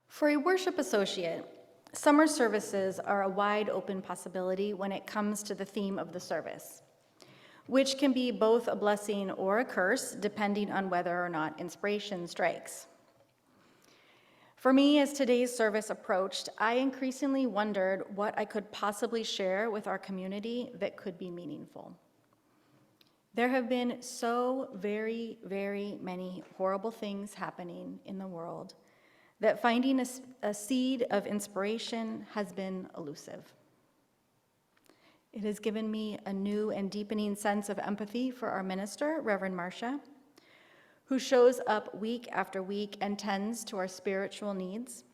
For a worship associate, summer services are a wide open possibility when it comes to the theme of the service, which can be both a blessing or a curse depending on whether or not inspiration strikes. For me, as today's service approached, I increasingly wondered what I could possibly share with our community that could be meaningful. There have been so very, very many horrible things happening in the world that finding a seed of inspiration has been elusive. It has given me a new and deepening sense of empathy for our minister, Reverend Marcia, who shows up week after week and tends to our spiritual needs,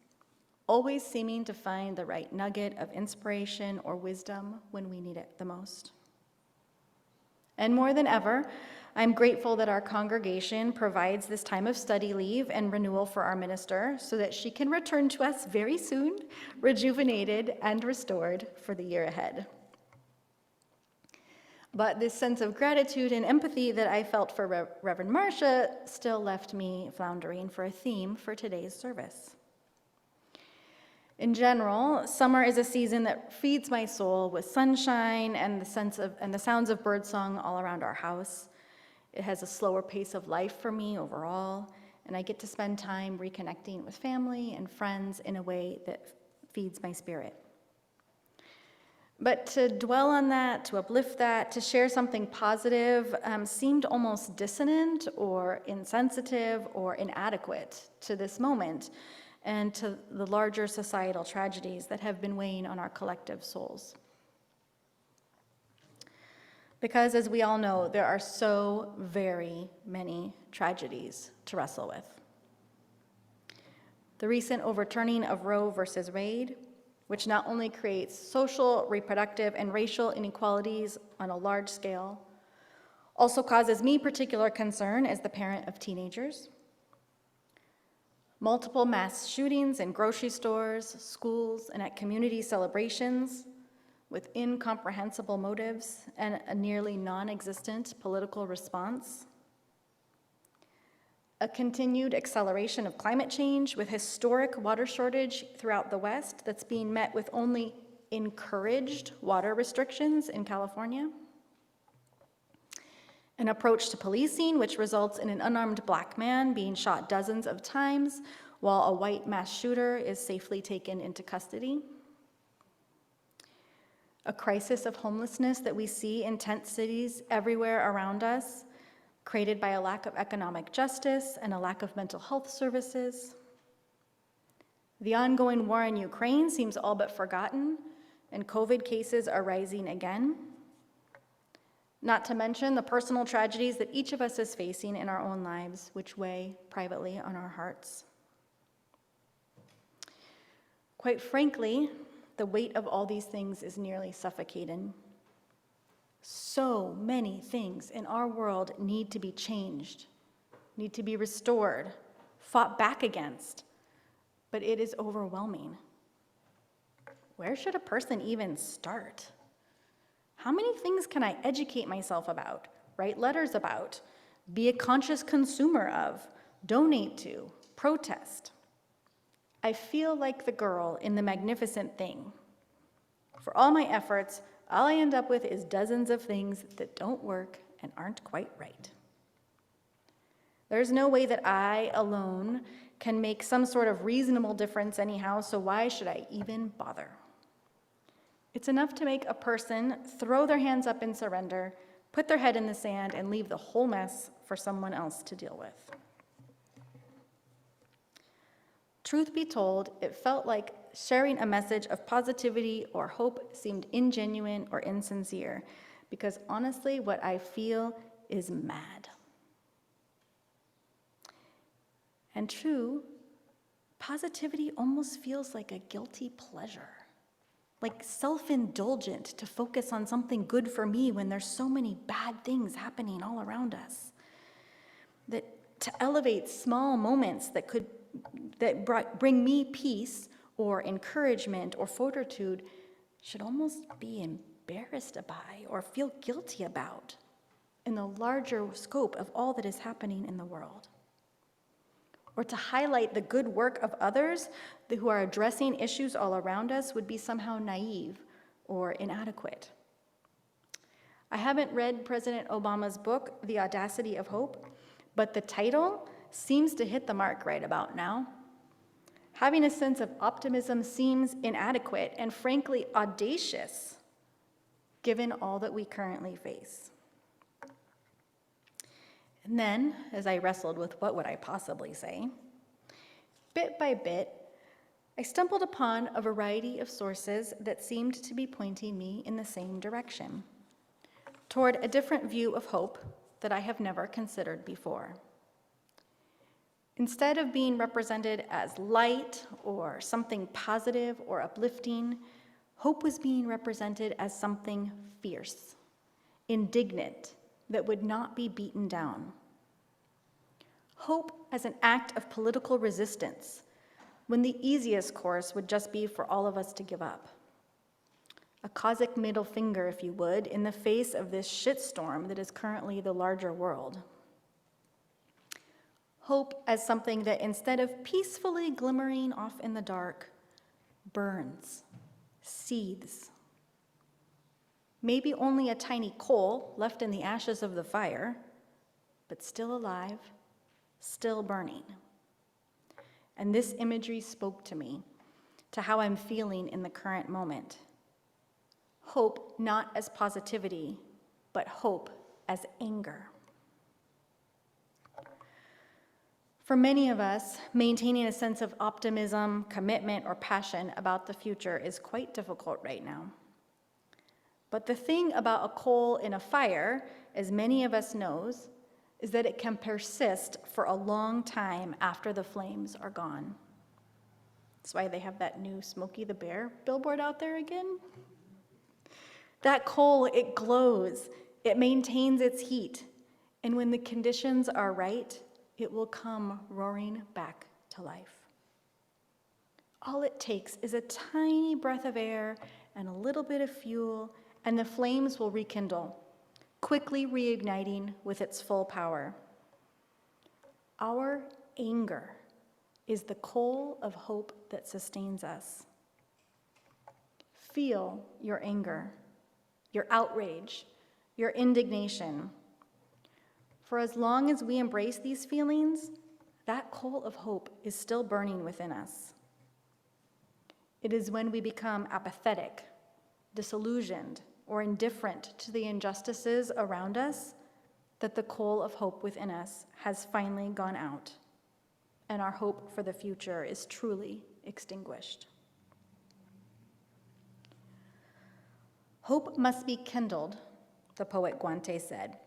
always seeming to find the right nugget of inspiration or wisdom when we need it the most. And more than ever, I'm grateful that our congregation provides this time of study leave and renewal for our minister so that she can return to us very soon, rejuvenated and restored for the year ahead. But this sense of gratitude and empathy that I felt for Reverend Marcia still left me floundering for a theme for today's service. In general, summer is a season that feeds my soul with sunshine and the sounds of birdsong all around our house. It has a slower pace of life for me overall, and I get to spend time reconnecting with family and friends in a way that feeds my spirit. But to dwell on that, to uplift that, to share something positive seemed almost dissonant or insensitive or inadequate to this moment and to the larger societal tragedies that have been weighing on our collective souls. Because as we all know, there are so very many tragedies to wrestle with. The recent overturning of Roe versus Wade, which not only creates social, reproductive, and racial inequalities on a large scale, also causes me particular concern as the parent of teenagers. Multiple mass shootings in grocery stores, schools, and at community celebrations with incomprehensible motives and a nearly non-existent political response. A continued acceleration of climate change with historic water shortage throughout the West that's being met with only encouraged water restrictions in California. An approach to policing which results in an unarmed black man being shot dozens of times while a white mass shooter is safely taken into custody. A crisis of homelessness that we see in tent cities everywhere around us, created by a lack of economic justice and a lack of mental health services. The ongoing war in Ukraine seems all but forgotten, and COVID cases are rising again. Not to mention the personal tragedies that each of us is facing in our own lives, which weigh privately on our hearts. Quite frankly, the weight of all these things is nearly suffocating. So many things in our world need to be changed, need to be restored, fought back against, but it is overwhelming. Where should a person even start? How many things can I educate myself about, write letters about, be a conscious consumer of, donate to, protest? I feel like the girl in The Magnificent Thing. For all my efforts, all I end up with is dozens of things that don't work and aren't quite right. There's no way that I alone can make some sort of reasonable difference anyhow, so why should I even bother? It's enough to make a person throw their hands up in surrender, put their head in the sand, and leave the whole mess for someone else to deal with. Truth be told, it felt like sharing a message of positivity or hope seemed ingenuine or insincere, because honestly, what I feel is mad. And true, positivity almost feels like a guilty pleasure, like self-indulgent to focus on something good for me when there's so many bad things happening all around us. That to elevate small moments that bring me peace or encouragement or fortitude should almost be embarrassed by or feel guilty about in the larger scope of all that is happening in the world. or to highlight the good work of others who are addressing issues all around us would be somehow naive or inadequate. I haven't read President Obama's book, The Audacity of Hope, but the title seems to hit the mark right about now. Having a sense of optimism seems inadequate and frankly audacious, given all that we currently face. And then, as I wrestled with what would I possibly say, bit by bit, I stumbled upon a variety of sources that seemed to be pointing me in the same direction, toward a different view of hope that I have never considered before. Instead of being represented as light or something positive or uplifting, hope was being represented as something fierce, indignant, that would not be beaten down. Hope as an act of political resistance, when the easiest course would just be for all of us to give up. A cosmic middle finger, if you would, in the face of this shitstorm that is currently the larger world. Hope as something that instead of peacefully glimmering off in the dark, burns, seethes. Maybe only a tiny coal left in the ashes of the fire, but still alive, still burning. And this imagery spoke to me, to how I'm feeling in the current moment. Hope not as positivity, but hope as anger. For many of us, maintaining a sense of optimism, commitment, or passion about the future is quite difficult right now. But the thing about a coal in a fire, as many of us knows, is that it can persist for a long time after the flames are gone. That's why they have that new Smokey the Bear billboard out there again. That coal, it glows, it maintains its heat, and when the conditions are right, it will come roaring back to life. All it takes is a tiny breath of air and a little bit of fuel, and the flames will rekindle, quickly reigniting with its full power. Our anger is the coal of hope that sustains us. Feel your anger, your outrage, your indignation. For as long as we embrace these feelings, that coal of hope is still burning within us. It is when we become apathetic, disillusioned, or indifferent to the injustices around us that the coal of hope within us has finally gone out, and our hope for the future is truly extinguished. Hope must be kindled, the poet Guante said.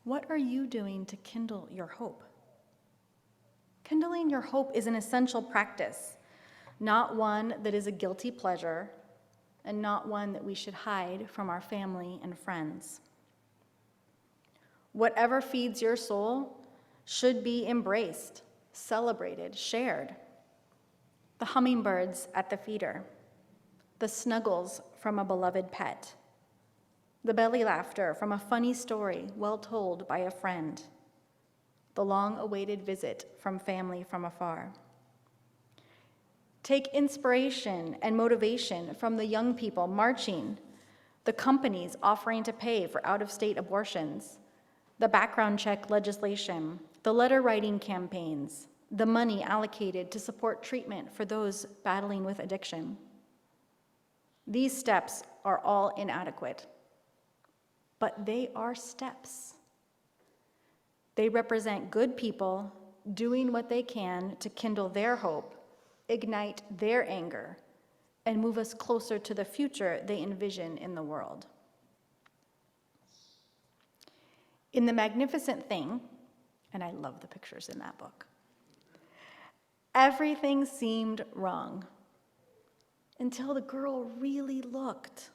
What are you doing to kindle your hope? Kindling your hope is an essential practice, not one that is a guilty pleasure, and not one that we should hide from our family and friends. Whatever feeds your soul should be embraced, celebrated, shared. The hummingbirds at the feeder, the snuggles from a beloved pet, the belly laughter from a funny story well told by a friend, the long-awaited visit from family from afar. Take inspiration and motivation from the young people marching, the companies offering to pay for out-of-state abortions, the background check legislation, the letter-writing campaigns, the money allocated to support treatment for those battling with addiction. These steps are all inadequate, but they are steps. They represent good people doing what they can to kindle their hope, ignite their anger, and move us closer to the future they envision in the world. In The Magnificent Thing, and I love the pictures in that book, everything seemed wrong until the girl really looked.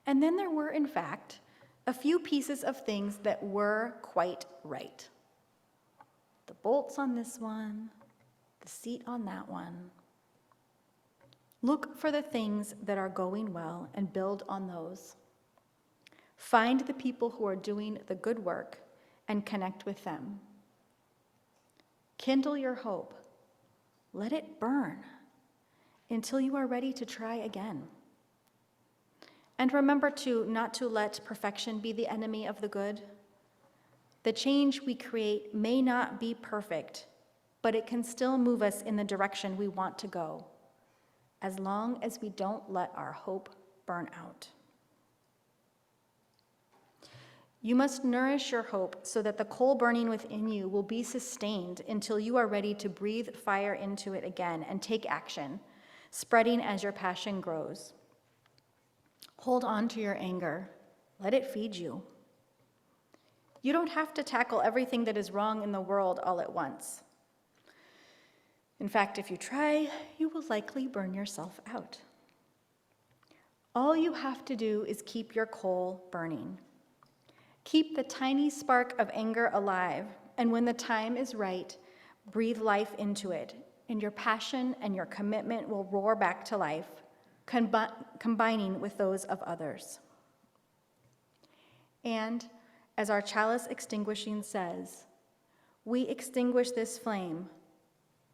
And then there were, in fact, a few pieces of things that were quite right. The bolts on this one, the seat on that one. Look for the things that are going well and build on those. Find the people who are doing the good work and connect with them. Kindle your hope. Let it burn until you are ready to try again. And remember not to let perfection be the enemy of the good. The change we create may not be perfect, but it can still move us in the direction we want to go, as long as we don't let our hope burn out. You must nourish your hope so that the coal burning within you will be sustained until you are ready to breathe fire into it again and take action, spreading as your passion grows. Hold on to your anger. Let it feed you. You don't have to tackle everything that is wrong in the world all at once. In fact, if you try, you will likely burn yourself out. All you have to do is keep your coal burning. Keep the tiny spark of anger alive, and when the time is right, breathe life into it, and your passion and your commitment will roar back to life, combining with those of others. And as our chalice extinguishing says, we extinguish this flame,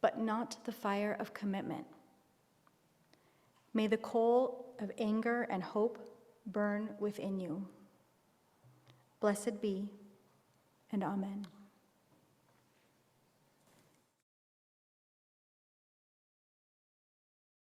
but not the fire of commitment. May the coal of anger and hope burn within you. Blessed be, and amen.